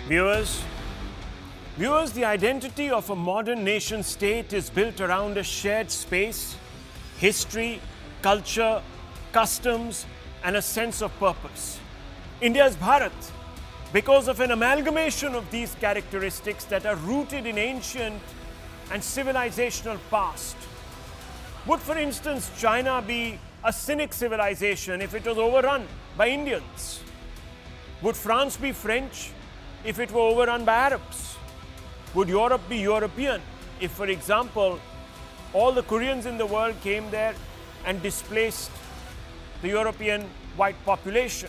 Viewers, the identity of a modern nation state is built around a shared space, history, culture, customs, and a sense of purpose. India is Bharat because of an amalgamation of these characteristics that are rooted in ancient and civilizational past. Would, for instance, China be a cynic civilization if it was overrun by Indians? Would France be French if it were overrun by Arabs? Would Europe be European if, for example, all the Koreans in the world came there and displaced the European white population?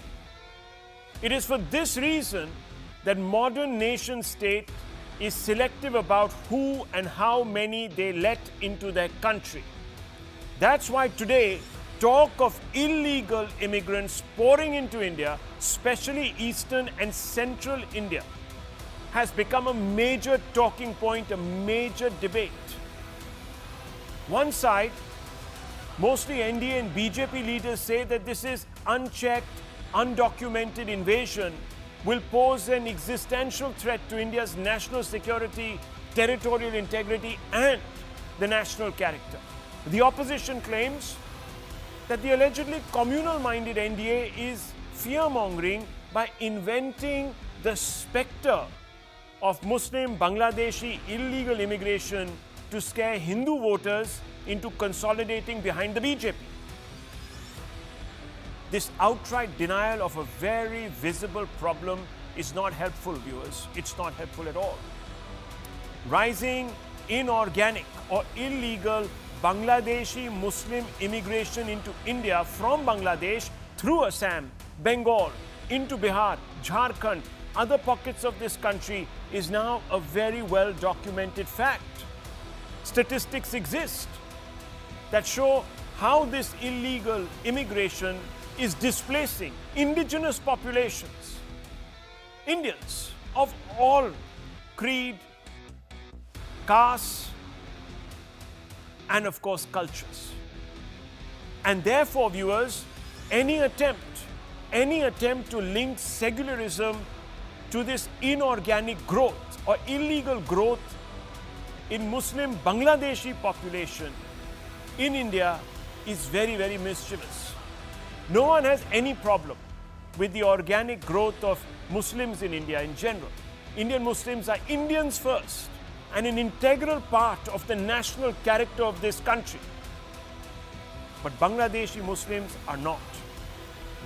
It is for this reason that modern nation state is selective about who and how many they let into their country. That's why today talk of illegal immigrants pouring into India, especially eastern and central India, has become a major talking point, a major debate. One side, mostly NDA and BJP leaders, say that this is unchecked, undocumented invasion will pose an existential threat to India's national security, territorial integrity, and the national character. The opposition claims that the allegedly communal-minded NDA is fear-mongering by inventing the spectre of Muslim Bangladeshi illegal immigration to scare Hindu voters into consolidating behind the BJP. This outright denial of a very visible problem is not helpful, viewers. It's not helpful at all. Rising inorganic or illegal Bangladeshi Muslim immigration into India from Bangladesh through Assam, Bengal, into Bihar, Jharkhand, other pockets of this country is now a very well documented fact. Statistics exist that show how this illegal immigration is displacing indigenous populations, Indians of all creed, castes, and of course cultures. And therefore, viewers, any attempt to link secularism to this inorganic growth or illegal growth in Muslim Bangladeshi population in India is very, very mischievous. No one has any problem with the organic growth of Muslims in India in general. Indian Muslims are Indians first and an integral part of the national character of this country. But Bangladeshi Muslims are not.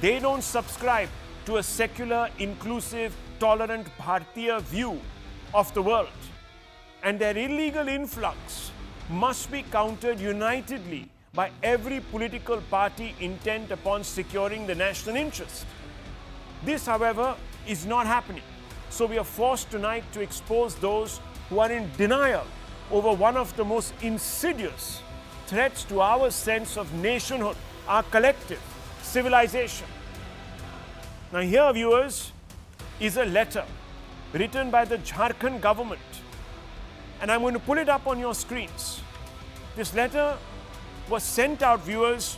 They don't subscribe to a secular, inclusive, tolerant Bharatiya view of the world. And their illegal influx must be countered unitedly by every political party intent upon securing the national interest. This, however, is not happening. So we are forced tonight to expose those who are in denial over one of the most insidious threats to our sense of nationhood, our collective civilization. Now here, viewers, is a letter written by the Jharkhand government. And I'm going to pull it up on your screens. This letter was sent out, viewers,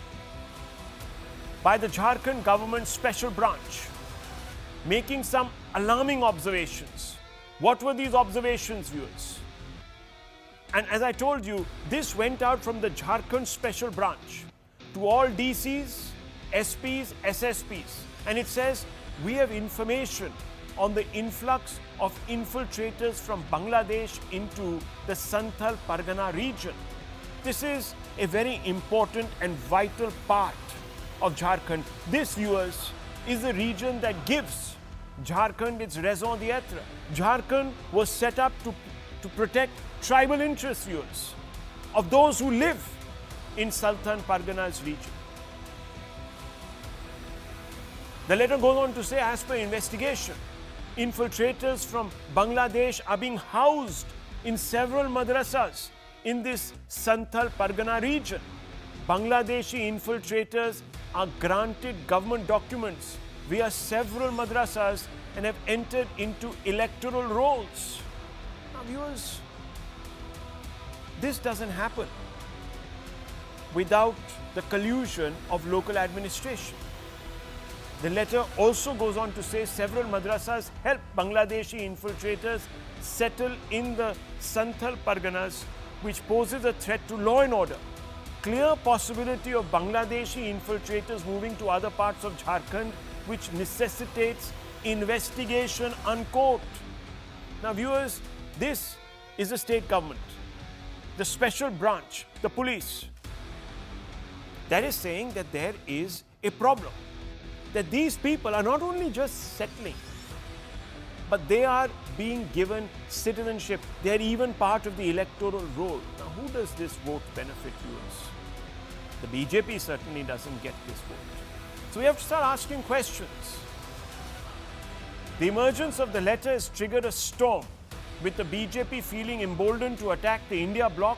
by the Jharkhand government special branch, making some alarming observations. What were these observations, viewers? And as I told you, this went out from the Jharkhand special branch to all DCs, SPs, SSPs. And it says, we have information on the influx of infiltrators from Bangladesh into the Santhal Pargana region. This is a very important and vital part of Jharkhand. This, viewers, is the region that gives Jharkhand its raison d'etre. Jharkhand was set up to protect tribal interests, viewers, of those who live in Santhal Pargana's region. The letter goes on to say, as per investigation, infiltrators from Bangladesh are being housed in several madrasas in this Santhal Pargana region. Bangladeshi infiltrators are granted government documents via several madrasas and have entered into electoral rolls. Now, viewers, this doesn't happen without the collusion of local administration. The letter also goes on to say several madrasas help Bangladeshi infiltrators settle in the Santhal Parganas, which poses a threat to law and order. Clear possibility of Bangladeshi infiltrators moving to other parts of Jharkhand, which necessitates investigation, unquote. Now viewers, this is the state government, the special branch, the police, that is saying that there is a problem. That these people are not only just settling, but they are being given citizenship. They are even part of the electoral roll. Now, who does this vote benefit, viewers? The BJP certainly doesn't get this vote. So we have to start asking questions. The emergence of the letter has triggered a storm, with the BJP feeling emboldened to attack the India bloc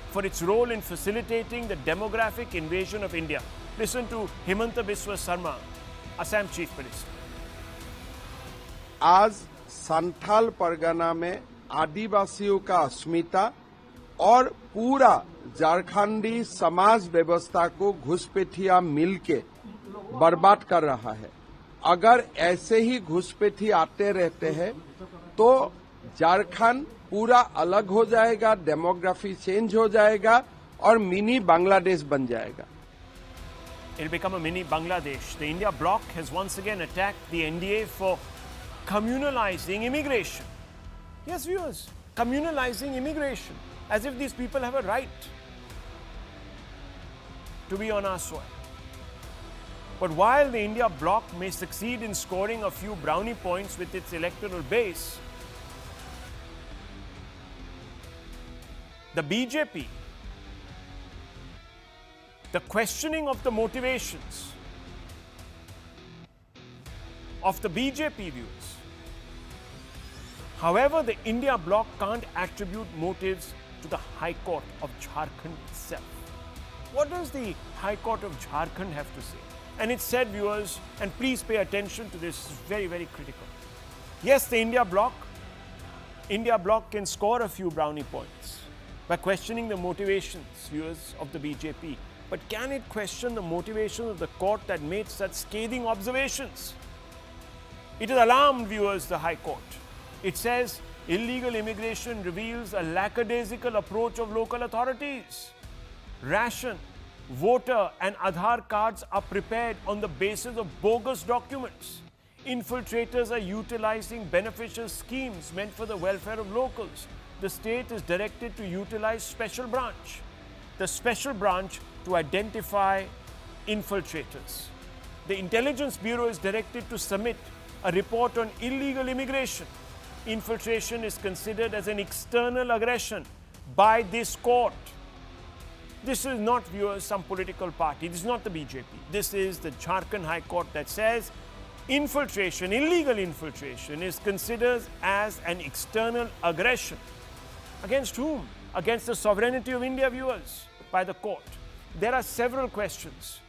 for its role in facilitating the demographic invasion of India. Listen to Himanta Biswa Sarma, Assam Chief Minister. आज संथाल परगना में आदिवासियों का अस्मिता और पूरा झारखंडी समाज व्यवस्था को घुसपैठिया मिलके बर्बाद कर रहा है। अगर ऐसे ही घुसपैठी आते रहते हैं तो झारखंड पूरा अलग हो जाएगा, डेमोग्राफी चेंज हो जाएगा और मिनी बांग्लादेश बन जाएगा। It'll become a mini Bangladesh. The India bloc has once again attacked the NDA for communalizing immigration. Yes, viewers, communalizing immigration, as if these people have a right to be on our soil. But while the India bloc may succeed in scoring a few brownie points with its electoral base, the BJP, the questioning of the motivations of the BJP views. However, the India bloc can't attribute motives to the High Court of Jharkhand itself. What does the High Court of Jharkhand have to say? And it said, viewers, and please pay attention to this, it's very, very critical. Yes, the India bloc can score a few brownie points by questioning the motivations, viewers, of the BJP. But can it question the motivation of the court that made such scathing observations? It has alarmed, viewers, the High Court. It says illegal immigration reveals a lackadaisical approach of local authorities. Ration, voter and Aadhaar cards are prepared on the basis of bogus documents. Infiltrators are utilizing beneficial schemes meant for the welfare of locals. The state is directed to utilize special branch. The special branch to identify infiltrators. The Intelligence Bureau is directed to submit a report on illegal immigration. Infiltration is considered as an external aggression by this court. This is not, viewers, some political party. This is not the BJP. This is the Jharkhand High Court that says infiltration, illegal infiltration, is considered as an external aggression. Against whom? Against the sovereignty of India, viewers, by the court. There are several questions.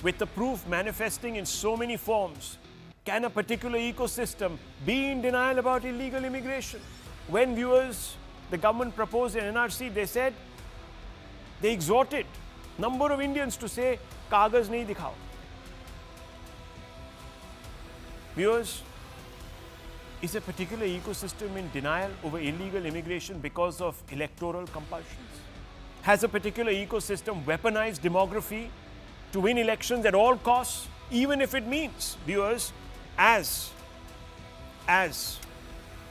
With the proof manifesting in so many forms, can a particular ecosystem be in denial about illegal immigration? When, viewers, the government proposed an NRC, they said, they exhorted number of Indians to say, "Kagaz nahi dikhao." Viewers, is a particular ecosystem in denial over illegal immigration because of electoral compulsions? Has a particular ecosystem weaponized demography to win elections at all costs, even if it means, viewers, as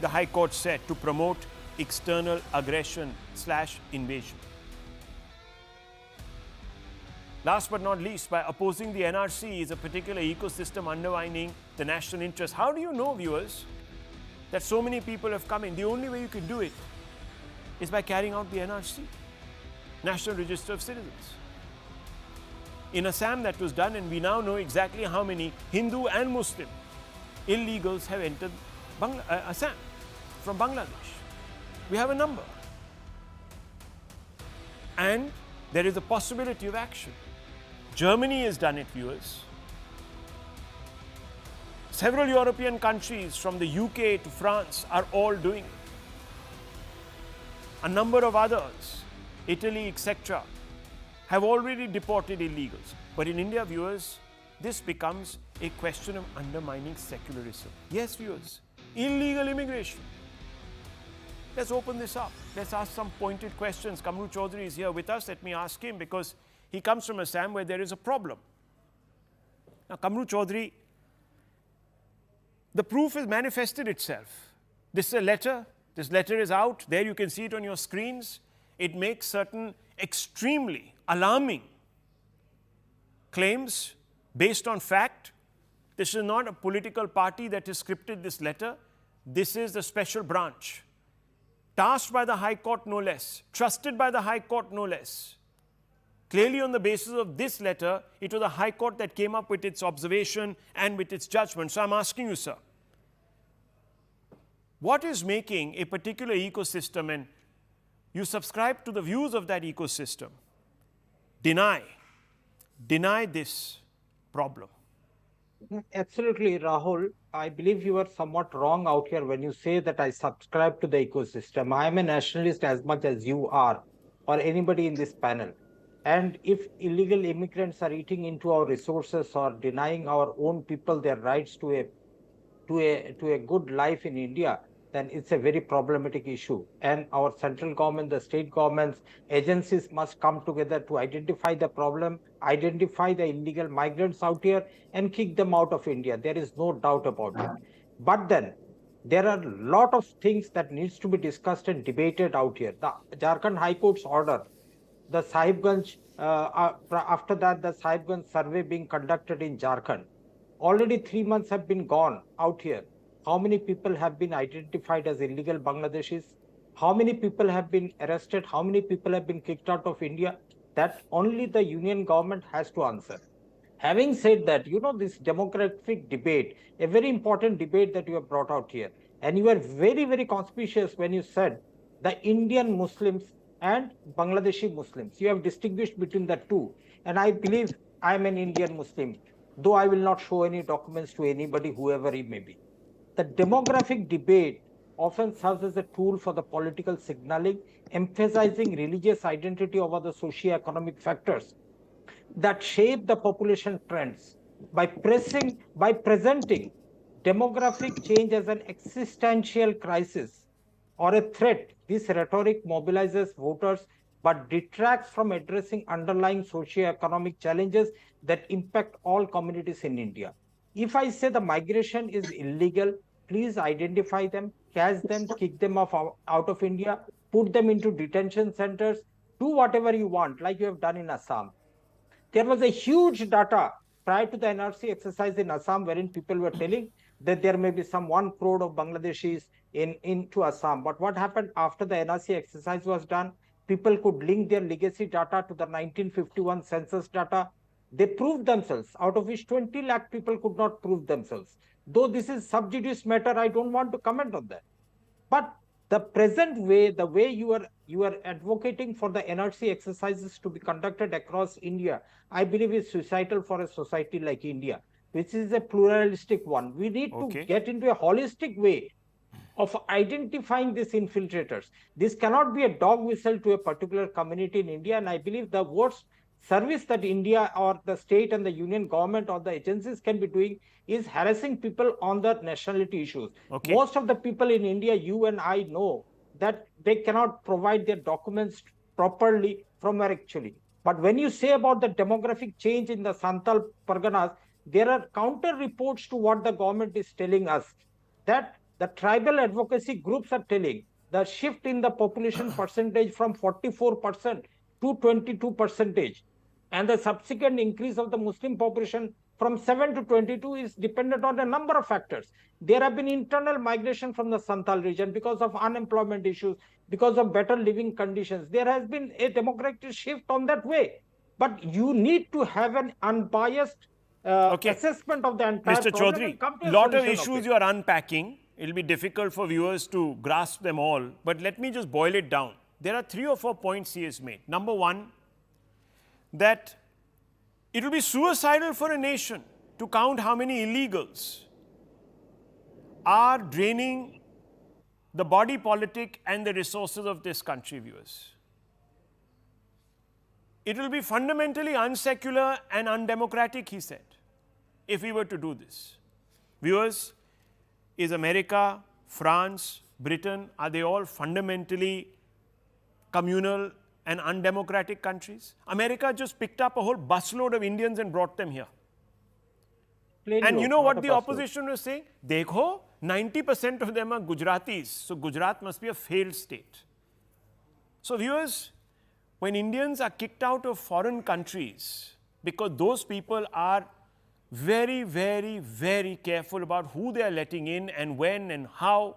the High Court said, to promote external aggression/invasion? Last but not least, by opposing the NRC, is a particular ecosystem undermining the national interest? How do you know, viewers, that so many people have come in? The only way you can do it is by carrying out the NRC, National Register of Citizens. In Assam, that was done, and we now know exactly how many Hindu and Muslim illegals have entered Assam from Bangladesh. We have a number. And there is a possibility of action. Germany has done it, viewers. Several European countries, from the UK to France, are all doing it. A number of others, Italy, etc., have already deported illegals. But in India, viewers, this becomes a question of undermining secularism. Yes, viewers, illegal immigration. Let's open this up. Let's ask some pointed questions. Kamru Chaudhary is here with us. Let me ask him because he comes from Assam where there is a problem. Now, Kamru Chaudhary, the proof has manifested itself. This is a letter. This letter is out. There you can see it on your screens. It makes certain extremely alarming claims based on fact. This is not a political party that has scripted this letter. This is the special branch, tasked by the High Court no less, trusted by the High Court no less. Clearly on the basis of this letter, it was the High Court that came up with its observation and with its judgment. So I'm asking you, sir, what is making a particular ecosystem, and you subscribe to the views of that ecosystem, deny this problem? Absolutely, Rahul. I believe you are somewhat wrong out here when you say that I subscribe to the ecosystem. I am a nationalist as much as you are, or anybody in this panel. And if illegal immigrants are eating into our resources or denying our own people their rights to a good life in India, then it's a very problematic issue. And our central government, the state governments, agencies must come together to identify the problem, identify the illegal migrants out here and kick them out of India. There is no doubt about it. But then there are a lot of things that needs to be discussed and debated out here. The Jharkhand High Court's order, the Sahibganj, after that, the Sahibganj survey being conducted in Jharkhand. Already 3 months have been gone out here. How many people have been identified as illegal Bangladeshis? How many people have been arrested? How many people have been kicked out of India? That only the union government has to answer. Having said that, this demographic debate, a very important debate that you have brought out here, and you were very, very conspicuous when you said the Indian Muslims and Bangladeshi Muslims. You have distinguished between the two. And I believe I am an Indian Muslim, though I will not show any documents to anybody, whoever he may be. The demographic debate often serves as a tool for the political signaling, emphasizing religious identity over the socio-economic factors that shape the population trends. By presenting demographic change as an existential crisis or a threat, this rhetoric mobilizes voters but detracts from addressing underlying socio-economic challenges that impact all communities in India. If I say the migration is illegal, please identify them, catch them, kick them out of India, put them into detention centers, do whatever you want, like you have done in Assam. There was a huge data prior to the NRC exercise in Assam, wherein people were telling that there may be some 1 crore of Bangladeshis into Assam. But what happened after the NRC exercise was done? People could link their legacy data to the 1951 census data. They proved themselves, out of which 20 lakh people could not prove themselves. Though this is sub judice matter, I don't want to comment on that. But the present way, the way you are advocating for the NRC exercises to be conducted across India, I believe is suicidal for a society like India, which is a pluralistic one. We need to get into a holistic way of identifying these infiltrators. This cannot be a dog whistle to a particular community in India. And I believe the worst service that India or the state and the union government or the agencies can be doing is harassing people on the nationality issues. Most of the people in India, you and I know that they cannot provide their documents properly from where actually. But when you say about the demographic change in the Santal Parganas, there are counter reports to what the government is telling us, that the tribal advocacy groups are telling the shift in the population percentage from 44% to 22%. And the subsequent increase of the Muslim population from 7 to 22 is dependent on a number of factors. There have been internal migration from the Santal region because of unemployment issues, because of better living conditions. There has been a demographic shift on that way. But you need to have an unbiased assessment of the entire Mr. problem. Chaudhary, a lot of issues you are unpacking. It will be difficult for viewers to grasp them all. But let me just boil it down. There are 3 or 4 points he has made. Number one, that it will be suicidal for a nation to count how many illegals are draining the body politic and the resources of this country, viewers. It will be fundamentally unsecular and undemocratic, he said. if we were to do this? Viewers, is America, France, Britain, are they all fundamentally communal and undemocratic countries? America just picked up a whole busload of Indians and brought them here. And you know what the opposition was saying? Dekho, 90% of them are Gujaratis, so Gujarat must be a failed state. So viewers, when Indians are kicked out of foreign countries, because those people are very, very, very careful about who they are letting in and when and how,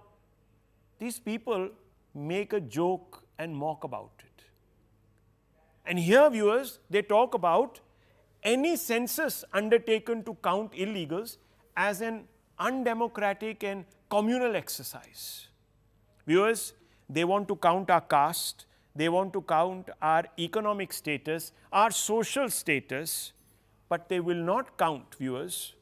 these people make a joke and mock about it. And here, viewers, they talk about any census undertaken to count illegals as an undemocratic and communal exercise. Viewers, they want to count our caste, they want to count our economic status, our social status, but they will not count, viewers,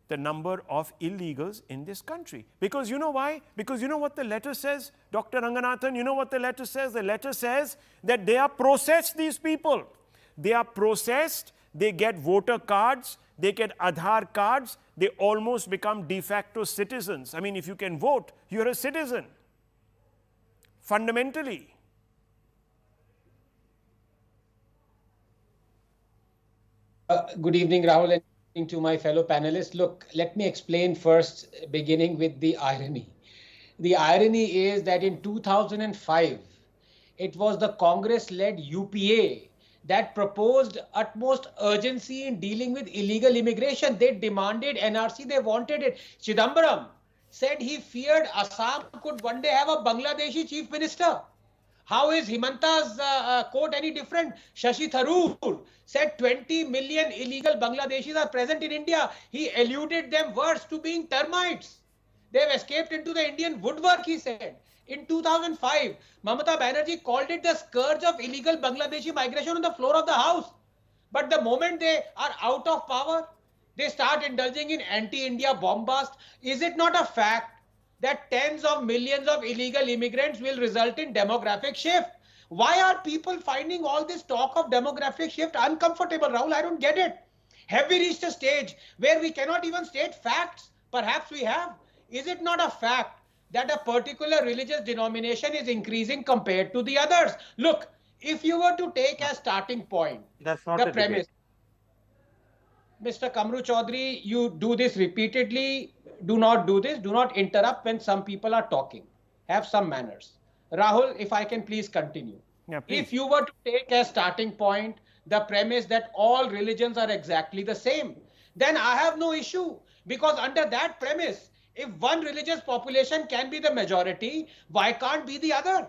the number of illegals in this country. Because you know why? Because you know what the letter says, Dr. Ranganathan, you know what the letter says? The letter says that they are processed, these people. They are processed, they get voter cards, they get Aadhaar cards, they almost become de facto citizens. I mean, if you can vote, you're a citizen. Fundamentally. Good evening, Rahul, and to my fellow panelists. Look, let me explain first, beginning with the irony. The irony is that in 2005, it was the Congress-led UPA that proposed utmost urgency in dealing with illegal immigration. They demanded NRC, they wanted it. Chidambaram said he feared Assam could one day have a Bangladeshi chief minister. How is Himanta's quote any different? Shashi Tharoor said 20 million illegal Bangladeshis are present in India. He alluded them worse to being termites. They've escaped into the Indian woodwork, he said. In 2005, Mamata Banerjee called it the scourge of illegal Bangladeshi migration on the floor of the House. But the moment they are out of power, they start indulging in anti-India bombast. Is it not a fact that tens of millions of illegal immigrants will result in demographic shift? Why are people finding all this talk of demographic shift uncomfortable, Rahul? I don't get it. Have we reached a stage where we cannot even state facts? Perhaps we have. Is it not a fact that a particular religious denomination is increasing compared to the others? Look, if you were to take as starting point the premise, Mr. Kamru Chaudhary, you do this repeatedly. Do not do this. Do not interrupt when some people are talking. Have some manners. Rahul, if I can please continue. Yeah, please. If you were to take as starting point the premise that all religions are exactly the same, then I have no issue, because under that premise, if one religious population can be the majority, why can't be the other?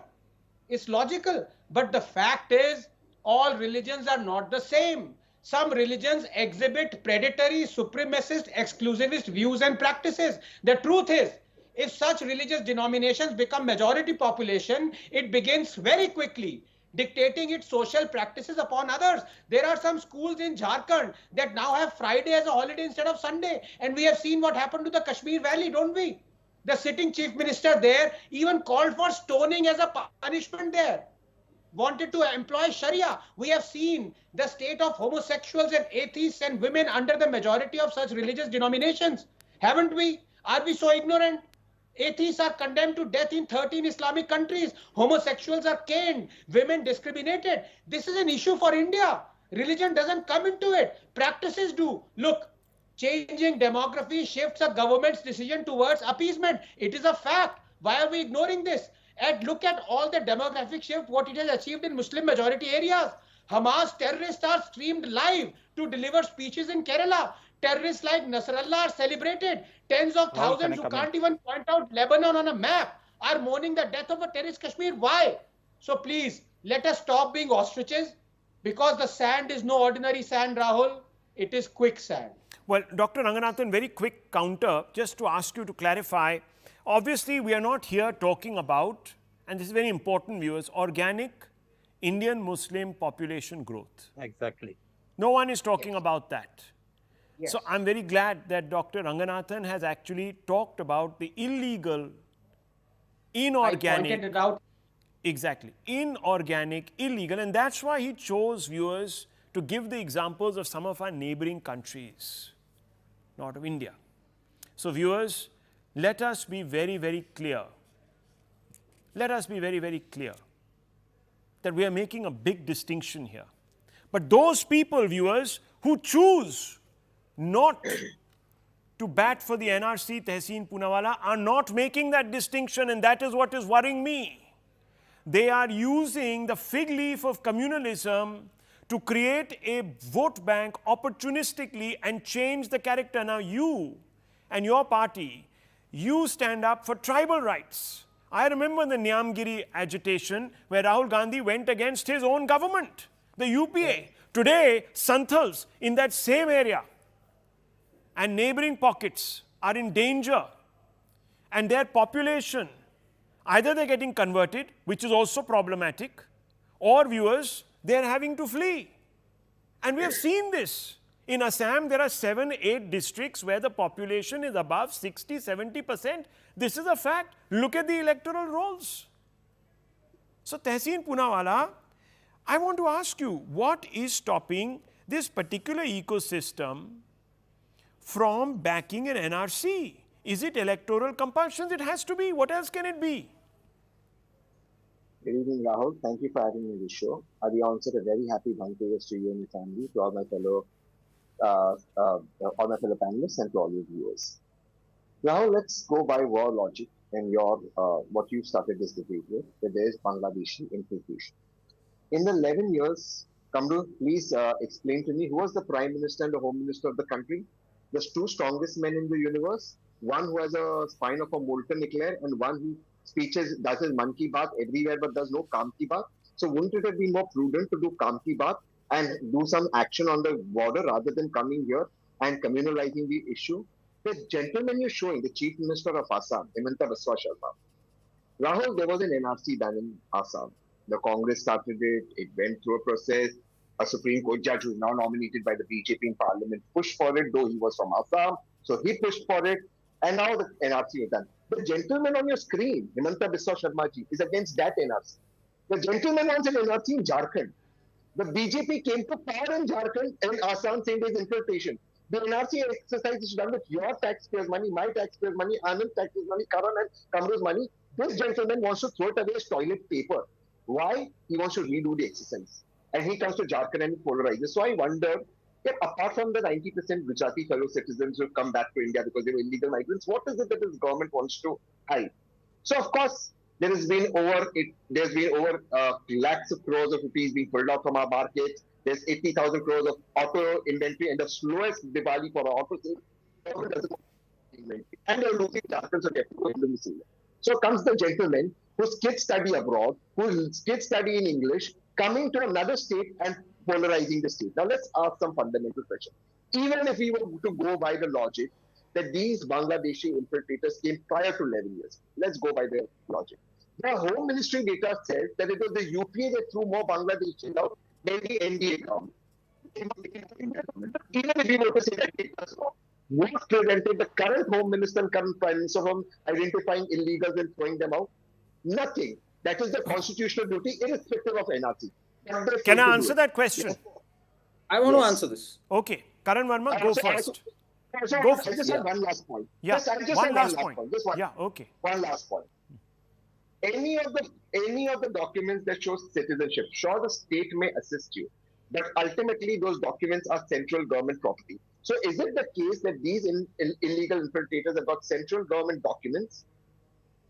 It's logical. But the fact is, all religions are not the same. Some religions exhibit predatory, supremacist, exclusivist views and practices. The truth is, if such religious denominations become majority population, it begins very quickly dictating its social practices upon others. There are some schools in Jharkhand that now have Friday as a holiday instead of Sunday. And we have seen what happened to the Kashmir Valley, don't we? The sitting chief minister there even called for stoning as a punishment there. Wanted to employ Sharia. We have seen the state of homosexuals and atheists and women under the majority of such religious denominations. Haven't we? Are we so ignorant? Atheists are condemned to death in 13 Islamic countries. Homosexuals are caned. Women discriminated. This is an issue for India. Religion doesn't come into it. Practices do. Look, changing demography shifts a government's decision towards appeasement. It is a fact. Why are we ignoring this? And look at all the demographic shift, what it has achieved in Muslim majority areas. Hamas terrorists are streamed live to deliver speeches in Kerala. Terrorists like Nasrallah are celebrated. Tens of thousands who can't even point out Lebanon on a map are mourning the death of a terrorist Kashmir. Why? So please, let us stop being ostriches, because the sand is no ordinary sand, Rahul. It is quicksand. Well, Dr. Ranganathan, very quick counter, just to ask you to clarify. Obviously, we are not here talking about, and this is very important, viewers, organic Indian Muslim population growth. exactly. No one is talking about that. Yes. So I'm very glad that Dr. Ranganathan has actually talked about the illegal, inorganic. I pointed it out. Exactly. Inorganic, illegal. And that's why he chose, viewers, to give the examples of some of our neighboring countries, not of India. So viewers, let us be very, very clear. Let us be very, very clear that we are making a big distinction here. But those people, viewers, who choose not to bat for the NRC, Tehseen Poonawalla, are not making that distinction, and that is what is worrying me. They are using the fig leaf of communalism to create a vote bank opportunistically and change the character. Now you and your party, you stand up for tribal rights. I remember the Nyamgiri agitation where Rahul Gandhi went against his own government, the UPA. Today, Santhals in that same area and neighboring pockets are in danger, and their population, either they're getting converted, which is also problematic, or viewers, they're having to flee. And we have seen this. In Assam, there are 7-8 districts where the population is above 60-70%. This is a fact. Look at the electoral rolls. So, Tehseen Poonawalla, I want to ask you, what is stopping this particular ecosystem from backing an NRC? Is it electoral compulsions? It has to be. What else can it be? Good evening, Rahul. Thank you for having me on the show. At the onset, a very happy Dhanteras to you and your family, to all my fellow panelists, and to all your viewers. Rahul, let's go by war logic and your what you started this debate with, that there is Bangladeshi infiltration. In the 11 years, Kamru, please explain to me who was the Prime Minister and the Home Minister of the country? The two strongest men in the universe, one who has a spine of a molten eclair and one who does his man ki baat everywhere but does no kaam ki baat. So wouldn't it have been more prudent to do kaam ki baat and do some action on the border rather than coming here and communalizing the issue? The gentleman you're showing, the Chief Minister of Assam, Himanta Biswa Sarma. Rahul, there was an NRC ban in Assam. The Congress started it, it went through a process. A Supreme Court judge who is now nominated by the BJP in Parliament pushed for it, though he was from Assam. So he pushed for it, and now the NRC is done. The gentleman on your screen, Himanta Biswa Sarma ji, is against that NRC. The gentleman wants an NRC in Jharkhand. The BJP came to power in Jharkhand and Assam saying there's infiltration. The NRC exercise is done with your taxpayers' money, my taxpayers' money, Anand's taxpayers' money, Karan and Kamru's money. This gentleman wants to throw it away as toilet paper. Why? He wants to redo the exercise. And he comes to Jharkhand and polarizes. So I wonder, if apart from the 90% Gujarati fellow citizens who come back to India because they were illegal migrants, what is it that this government wants to hide? So of course, there's been over lakhs of crores of rupees being pulled out from our markets. There's 80,000 crores of auto inventory and the slowest Diwali for our auto sales. And they're losing Jharkhand, so they have to go into this area. So comes the gentleman whose kids study abroad, whose kids study in English, coming to another state and polarizing the state. Now let's ask some fundamental questions. Even if we were to go by the logic that these Bangladeshi infiltrators came prior to 11 years, let's go by their logic. The Home Ministry data says that it was the UPA that threw more Bangladeshis out than the NDA government. Even if we were to say that it was wrong, what prevented the current Home Minister and current Prime Minister from identifying illegals and throwing them out? Nothing. That is the constitutional duty, irrespective of NRC. Can I answer that question? Yes. I want to answer this. Okay. Karan Verma, go first. Go first. I just have one last point. Yeah, one last point. Just one. Yeah, okay. One last point. Any of the documents that show citizenship, sure, the state may assist you, but ultimately those documents are central government property. So is it the case that these illegal infiltrators have got central government documents?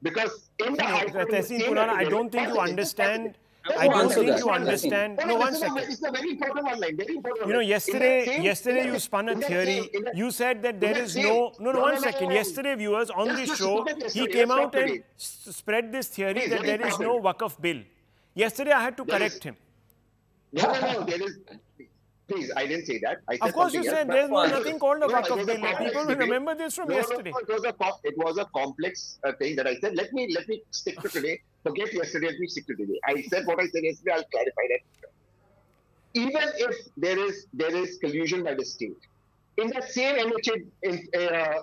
Because in the Tehseen Poonawalla, I don't think you understand. I don't think you understand. No, one second. It's a very important one line. Very important. You know, yesterday you spun a theory. You said that there is no. No, one second. Yesterday, viewers, on this show, he came out and spread this theory that there is no Waqf bill. Yesterday, I had to correct him. No, there is. Please, I didn't say that. I said of course, you said there's nothing called a Waqf bill. People will remember this from yesterday. It was a complex thing that I said. Let me stick to today. Forget yesterday. Let me stick to today. I said what I said yesterday. I'll clarify that. Even if there is collusion by the state, in that same MHA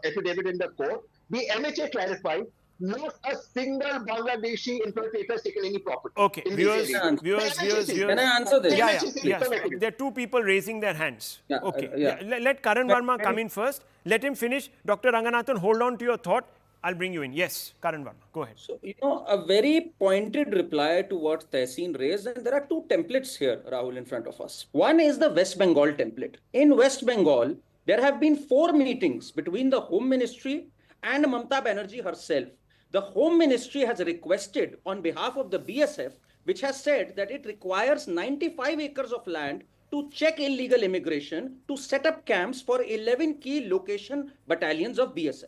affidavit in the court, the MHA clarified Not a single Bangladeshi infiltrator has taken any property. Okay, in viewers, this area. viewers. Can I answer this? Yeah, NHC, yes. come here. There are two people raising their hands. Yeah, Okay. yeah. Let Karan Verma come in first. Let him finish. Dr. Ranganathan, hold on to your thought. I'll bring you in. Yes, Karan Verma, go ahead. So, a very pointed reply to what Tehseen raised, and there are two templates here, Rahul, in front of us. One is the West Bengal template. In West Bengal, there have been 4 meetings between the Home Ministry and Mamata Banerjee herself. The Home Ministry has requested on behalf of the BSF, which has said that it requires 95 acres of land to check illegal immigration, to set up camps for 11 key location battalions of BSF.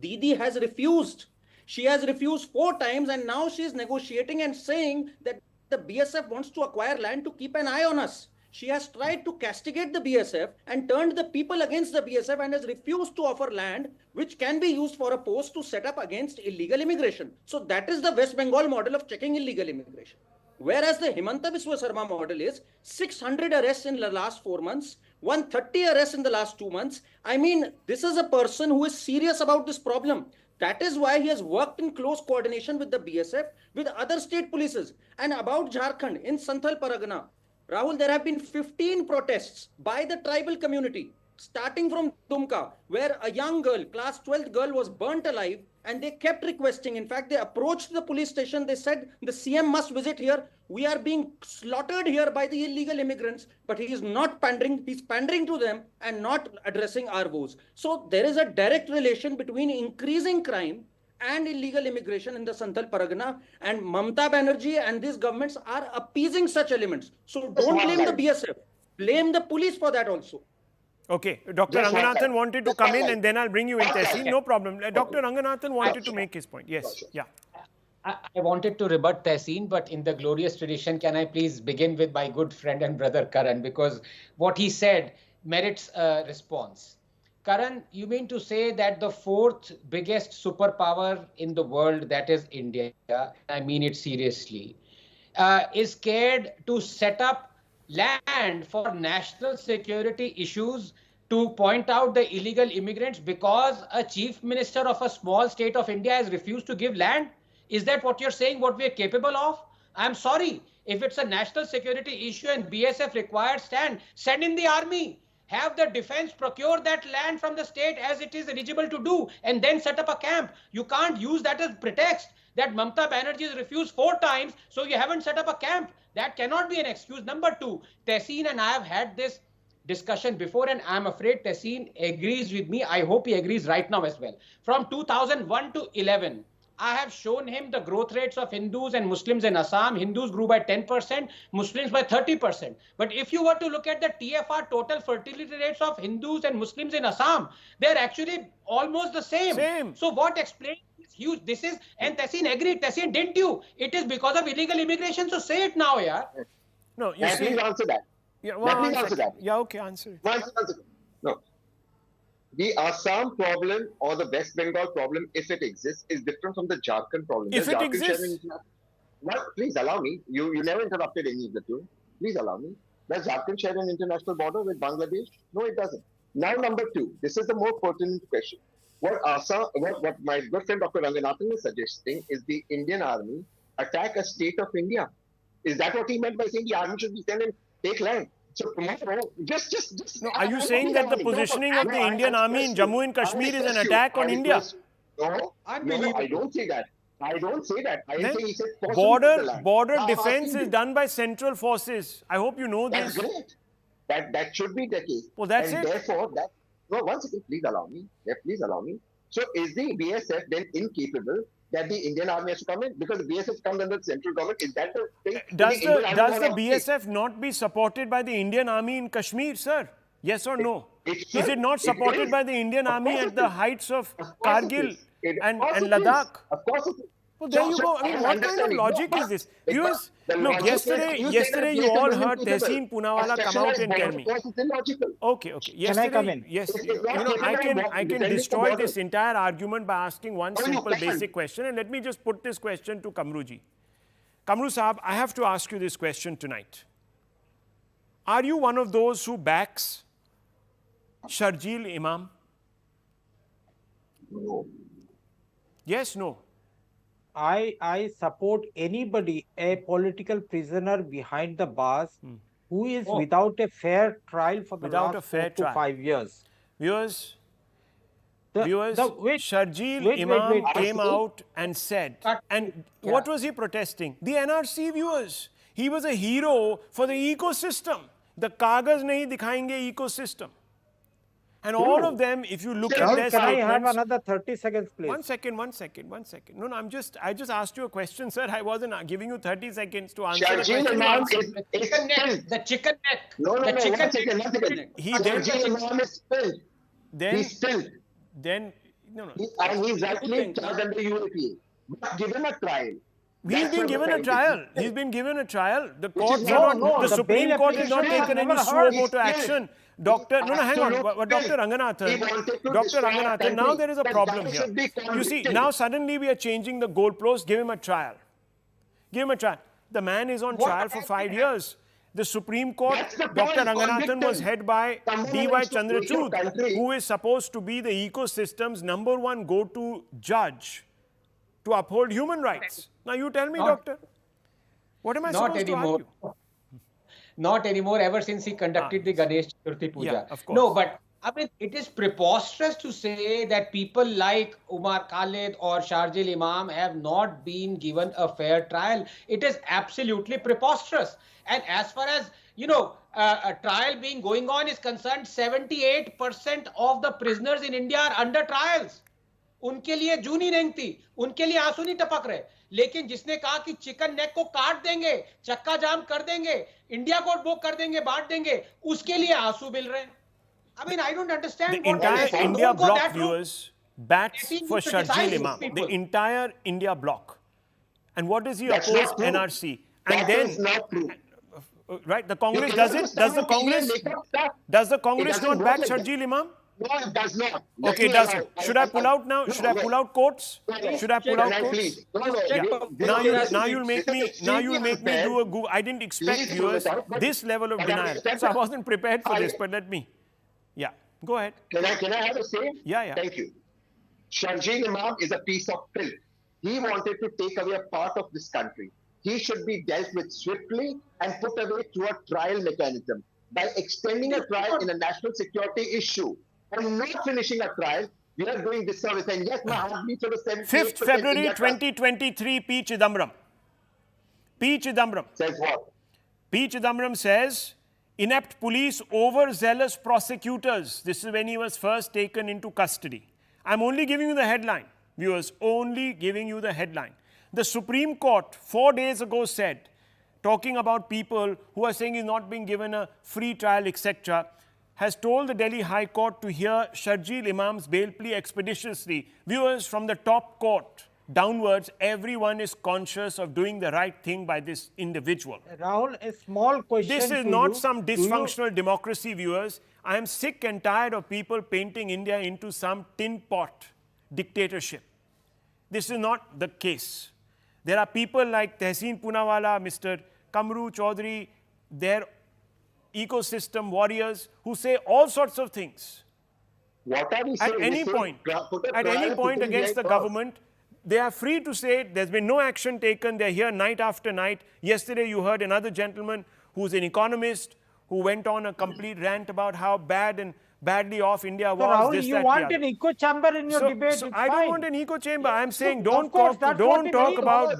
Didi has refused. She has refused 4 times, and now she is negotiating and saying that the BSF wants to acquire land to keep an eye on us. She has tried to castigate the BSF and turned the people against the BSF and has refused to offer land which can be used for a post to set up against illegal immigration. So that is the West Bengal model of checking illegal immigration. Whereas the Himanta Biswa Sarma model is 600 arrests in the last 4 months, 130 arrests in the last 2 months. I mean, this is a person who is serious about this problem. That is why he has worked in close coordination with the BSF, with other state polices. And about Jharkhand, in Santhal Paragana, Rahul, there have been 15 protests by the tribal community, starting from Dumka, where a young girl, class 12th girl, was burnt alive, and they kept requesting. In fact, they approached the police station. They said, the CM must visit here. We are being slaughtered here by the illegal immigrants, but he is not pandering. He's pandering to them and not addressing our woes. So there is a direct relation between increasing crime and illegal immigration in the Santhal Paragana, and Mamata Banerjee and these governments are appeasing such elements. So don't blame the BSF, blame the police for that also. Okay, Dr. Ranganathan wanted to come in, and then I'll bring you in, Tehseen. No problem. Dr. Ranganathan wanted to make his point. Yes, yeah. I wanted to rebut Tehseen, but in the glorious tradition, can I please begin with my good friend and brother Karan, because what he said merits a response. Karan, you mean to say that the 4th biggest superpower in the world, that is India, I mean it seriously, is scared to set up land for national security issues to point out the illegal immigrants because a chief minister of a small state of India has refused to give land? Is that what you're saying, what we are capable of? I'm sorry. If it's a national security issue and BSF required stand, send in the army. Have the defense procure that land from the state as it is eligible to do, and then set up a camp. You can't use that as pretext that Mamata Banerjee has refused 4 times, so you haven't set up a camp. That cannot be an excuse. Number 2, Tehseen and I have had this discussion before, and I'm afraid Tehseen agrees with me. I hope he agrees right now as well. From 2001 to 11, I have shown him the growth rates of Hindus and Muslims in Assam. Hindus grew by 10%, Muslims by 30%. But if you were to look at the TFR, total fertility rates of Hindus and Muslims in Assam, they're actually almost the same. So what explains this huge, this is, and Tehseen agreed. Tehseen, didn't you? It is because of illegal immigration. So say it now, yeah. No, you see. Please answer that. Yeah, well, answer that. Yeah, okay, answer it. No. The Assam problem or the West Bengal problem, if it exists, is different from the Jharkhand problem. If it exists. Well, please allow me. You never interrupted any of the two. Please allow me. Does Jharkhand share an international border with Bangladesh? No, it doesn't. Now, number 2. This is the more pertinent question. What my good friend Dr. Ranganathan is suggesting is the Indian army attack a state of India. Is that what he meant by saying the army should be sent and take land? So tomorrow, just. No, are you saying that the positioning of the Indian army in Jammu and Kashmir is an attack on India? No, I don't say that. I don't say that. I say he said border defense is done by central forces. I hope you know this. That's great. That should be the case. Well, that's and it. Therefore, one second, please allow me. Yeah, please allow me. So is the BSF then incapable that the Indian army has to come in? Because the BSF comes under the central government. Is that the thing? Does the BSF not be supported by the Indian army in Kashmir, sir? Yes or no? Is it not supported by the Indian army at the heights of Kargil and Ladakh? Of course it is. Well, there you go. I mean, what kind of logic is this? Viewers, look, yesterday you all heard Tehseen Poonawalla come out and tell me. Okay. Can I come in? Yes. I can destroy this entire argument by asking one simple basic question. And let me just put this question to Kamruji. Kamru Saab, I have to ask you this question tonight. Are you one of those who backs Sharjeel Imam? No. Yes, no. I support anybody, a political prisoner behind the bars, who is without a fair trial for the Without a last fair 4 to trial. 5 years. Viewers, Wait, Sharjeel wait, Imam wait. came out and said, and what was he protesting? The NRC, viewers. He was a hero for the ecosystem. The Kagaz nahi dikhayenge ecosystem. And all of them, if you look at their Can I statements... have another 30 seconds, please? One second. No, I just asked you a question, sir. I wasn't giving you 30 seconds to answer the Sharjeel question. Imam The chicken neck. No, The chicken one second. Sharjeel Imam is spilled. He's spilled. Then, no. And he's rightly charged under UAPA. But give him a trial. He's been given a trial. He's been given a trial. The courts is are not- not, the the Supreme bail Court has not application taken has any never suo heard. moto action. Doctor, no, hang on. Dr. Ranganathan, Dr. Ranganathan, now there is a problem here. You see, now suddenly we are changing the goalpost. Give him a trial. Give him a trial. The man is on trial for 5 years. The Supreme Court, Dr. Ranganathan was head by D.Y. Chandrachud, who is supposed to be the ecosystem's #1 go-to judge to uphold human rights. Now you tell me, doctor, what am I Not supposed to anymore. argue? Not anymore, ever since he conducted the Ganesh Chaturthi Puja. Yeah, of course. No, but I mean, it is preposterous to say that people like Umar Khalid or Sharjeel Imam have not been given a fair trial. It is absolutely preposterous. And as far as, a trial being going on is concerned, 78% of the prisoners in India are under trials. उनके लिए जून ही नहीं थी, उनके लिए आंसू नहीं टपक रहे, लेकिन जिसने कहा कि चिकन नेक को काट देंगे, चक्का जाम कर देंगे, इंडिया कोर्ट बुक कर देंगे, बांट देंगे, उसके लिए आंसू मिल रहे हैं. I mean, I don't understand. The entire India Don't go bloc, that route. viewers, bats They seem for to criticize Sharjeel these Imam. people. The entire India bloc. And what does he That's oppose? not true. NRC. And That then, is not true. right, the Congress does it? Does the Congress doesn't not work back like that. Sharjeel Imam? No, it does not. Let Okay, me does allow- it? Should I pull out now? Should I pull out quotes? Should I pull out quotes? Please. No, Yeah. Now you'll make me This is do a extremely Google. I didn't expect Please viewers pull it out, but- this level of but denial. understand So I that- wasn't prepared for this, but let me. Yeah, go ahead. Can I have a say? Yeah. Thank you. Sharjeel Imam is a piece of filth. He wanted to take away a part of this country. He should be dealt with swiftly and put away through a trial mechanism. By extending a trial in a national security issue and not finishing a trial, we are doing disservice. And yes, my heartbeat for the 5th February 2023, P. Chidambaram. P. Chidambaram. says what? P. Chidambaram says, inept police, overzealous prosecutors. This is when he was first taken into custody. I'm only giving you the headline, viewers, only giving you the headline. The Supreme Court 4 days ago said, talking about people who are saying he's not being given a free trial, etc., has told the Delhi High Court to hear Sharjeel Imam's bail plea expeditiously. Viewers, from the top court downwards, everyone is conscious of doing the right thing by this individual. Rahul, a small question. This is to not you. some Do you- dysfunctional democracy, viewers. I am sick and tired of people painting India into some tin pot dictatorship. This is not the case. There are people like Tehseen Poonawalla, Mr. Kamru Chaudhary, their ecosystem warriors who say all sorts of things. What are we saying? At any point, against the government, they are free to say there's been no action taken. They're here night after night. Yesterday, you heard another gentleman who's an economist who went on a complete rant about how bad and badly off India So was. Rahul, this, you that, want the an other. echo chamber in your debate? So it's I don't fine. want an echo chamber. I'm saying of don't course, that's what don't it talk is. about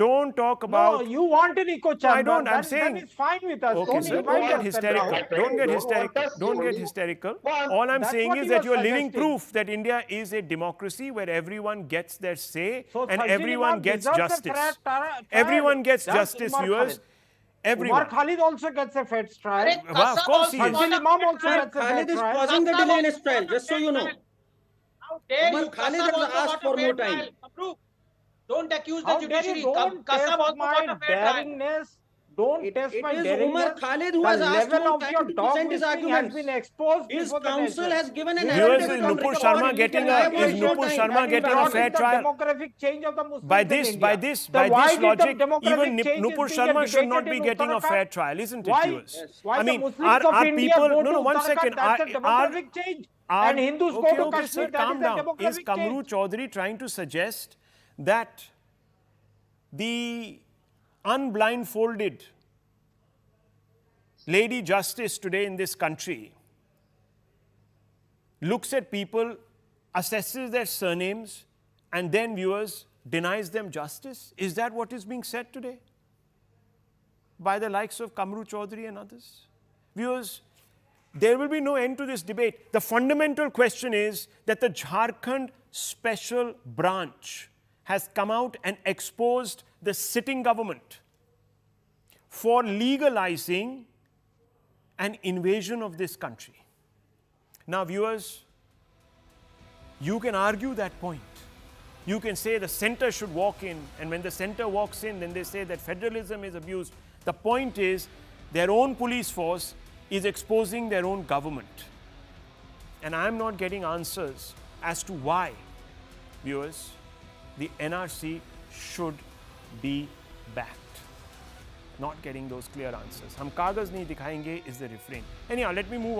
No, you want an echo chamber. I don't. I'm That saying. is fine with us. Okay, Don't sir. invite Don't get us, hysterical. Rahul. Don't get Don't hysterical. want us Don't to get only- hysterical. Well, All I'm that's saying what is you that are you're living suggesting. proof that India is a democracy where everyone gets their say So and Sharjeel everyone Imam gets deserves a justice. fair trial. Everyone gets That's justice, Umar viewers. Khalid. Everyone. Umar Khalid also gets a fair trial. Arey, Well, of Kasam course he also is. got Sharjeel a Imam fair also trial. gets a fair Khalid is trial. causing the Kasam delay in his also trial, got a just so fair you know. trial. How dare Umar you? Khalid Kasam has also asked got for a fair more time. trial. Approve. Don't accuse the How dare judiciary. you? Don't Kasam test also got my a fair trial. daringness. Don't It test my is daringness. Umar Khalid who The has asked level more of time your to dog present his whistling has arguments. been exposed His before the counsel nation. has given an You Viewers, affidavit is on Nupur record. Sharma He getting said, a- I have is wasted Nupur time. Sharma That is getting a not fair the trial? demographic change of the Muslims By in this India. logic, Why did the even demographic change Nupur is being Sharma should not debated be in getting a Uttarakhand? fair trial, isn't it, Why? viewers? Why I the mean, Muslims of are India people? go No, to one Uttarakhand? second. That's a demographic change. And Hindus go to Okay, Kashmir. sir, That calm is a down. Is demographic Kamru change. Chaudhary trying to suggest that the unblindfolded lady justice today in this country looks at people, assesses their surnames, and then, viewers, denies them justice? Is that what is being said today by the likes of Kamru Chaudhary and others? Viewers, there will be no end to this debate. The fundamental question is that the Jharkhand Special Branch has come out and exposed the sitting government for legalizing an invasion of this country. Now, viewers, you can argue that point. You can say the center should walk in, and when the center walks in, then they say that federalism is abused. The point is, their own police force is exposing their own government. And I'm not getting answers as to why, viewers, the NRC should be backed. Not getting those clear answers. Hum kagaz nahi dikhayenge is the refrain. Anyhow, let me move